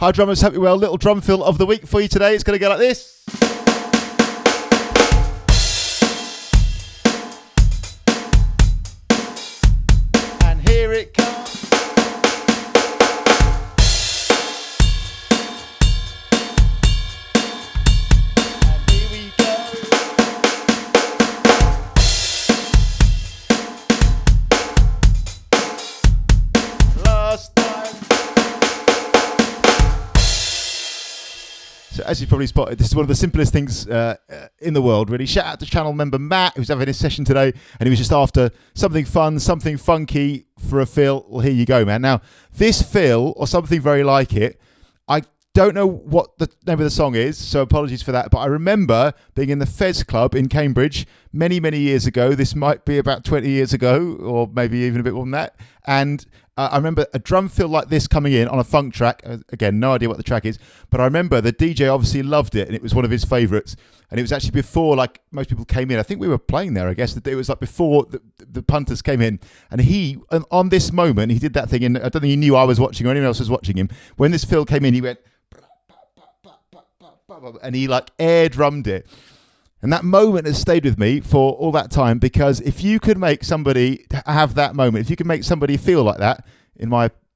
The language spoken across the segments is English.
Hi drummers, hope you're well. Little drum fill of the week for you today. It's going to go like this. And here it comes. And here we go. Last time. So as you've probably spotted, this is one of the simplest things in the world, really. Shout out to channel member Matt, who's having his session today, and he was just after something fun, something funky for a fill. Well, here you go, man. Now, this fill, or something very like it, I don't know what the name of the song is, so apologies for that, but I remember being in the Fez Club in Cambridge many, many years ago. This might be about 20 years ago, or maybe even a bit more than that, and I remember a drum fill like this coming in on a funk track. Again, no idea what the track is, but I remember the DJ obviously loved it, and it was one of his favourites. And it was actually before, like, most people came in. I think we were playing there, I guess. It was like before the punters came in. And he, on this moment, he did that thing, and I don't think he knew I was watching or anyone else was watching him. When this fill came in, he went, and he like air drummed it. And that moment has stayed with me for all that time, because if you could make somebody have that moment, if you could make somebody feel like that,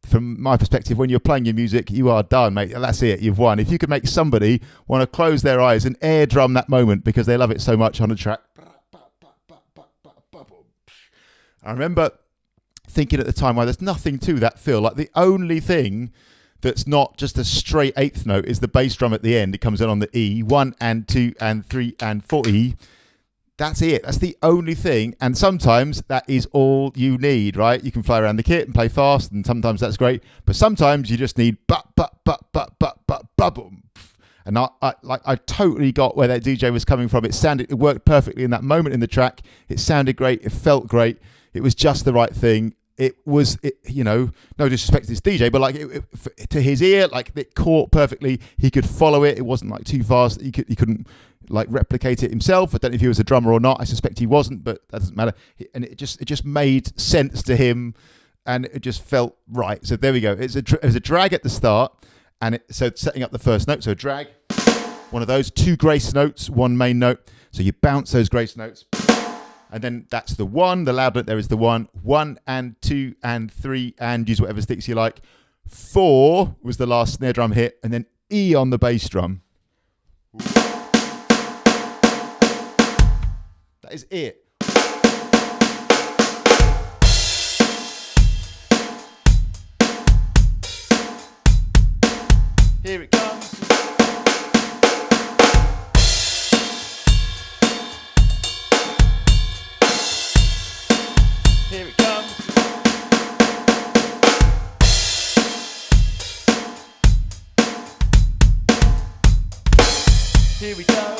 from my perspective, when you're playing your music, you are done, mate. That's it. You've won. If you could make somebody want to close their eyes and air drum that moment because they love it so much on a track. I remember thinking at the time, well, there's nothing to that feel. Like, the only thing that's not just a straight eighth note is the bass drum at the end. It comes in on the E, 1 and 2 and 3 and 4 E. That's it. That's the only thing. And sometimes that is all you need, right? You can fly around the kit and play fast, and sometimes that's great. But sometimes you just need boom. And I totally got where that DJ was coming from. It worked perfectly in that moment in the track. It sounded great. It felt great. It was just the right thing. No disrespect to this DJ, but like to his ear, like it caught perfectly. He could follow it. It wasn't like too fast. He couldn't like replicate it himself. I don't know if he was a drummer or not. I suspect he wasn't, but that doesn't matter. And it just made sense to him, and it just felt right. So there we go. It was a drag at the start, and so setting up the first note. So drag, one of those, 2 grace notes, 1 main note. So you bounce those grace notes. And then that's the 1, the loud note there is the 1, 1 and 2 and 3, and use whatever sticks you like. 4 was the last snare drum hit, and then E on the bass drum. That is it. Here it comes. Here it comes. Here we go.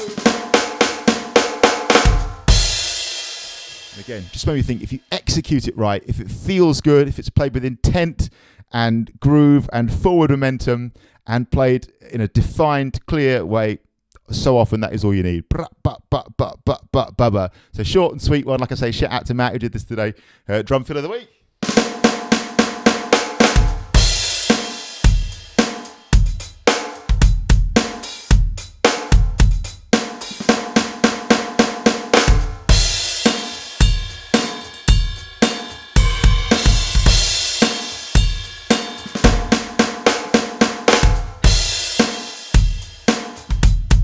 And again, just made me think, if you execute it right, if it feels good, if it's played with intent and groove and forward momentum and played in a defined, clear way, so often that is all you need. So short and sweet one. Like I say, shout out to Matt who did this today. Drum fill of the week.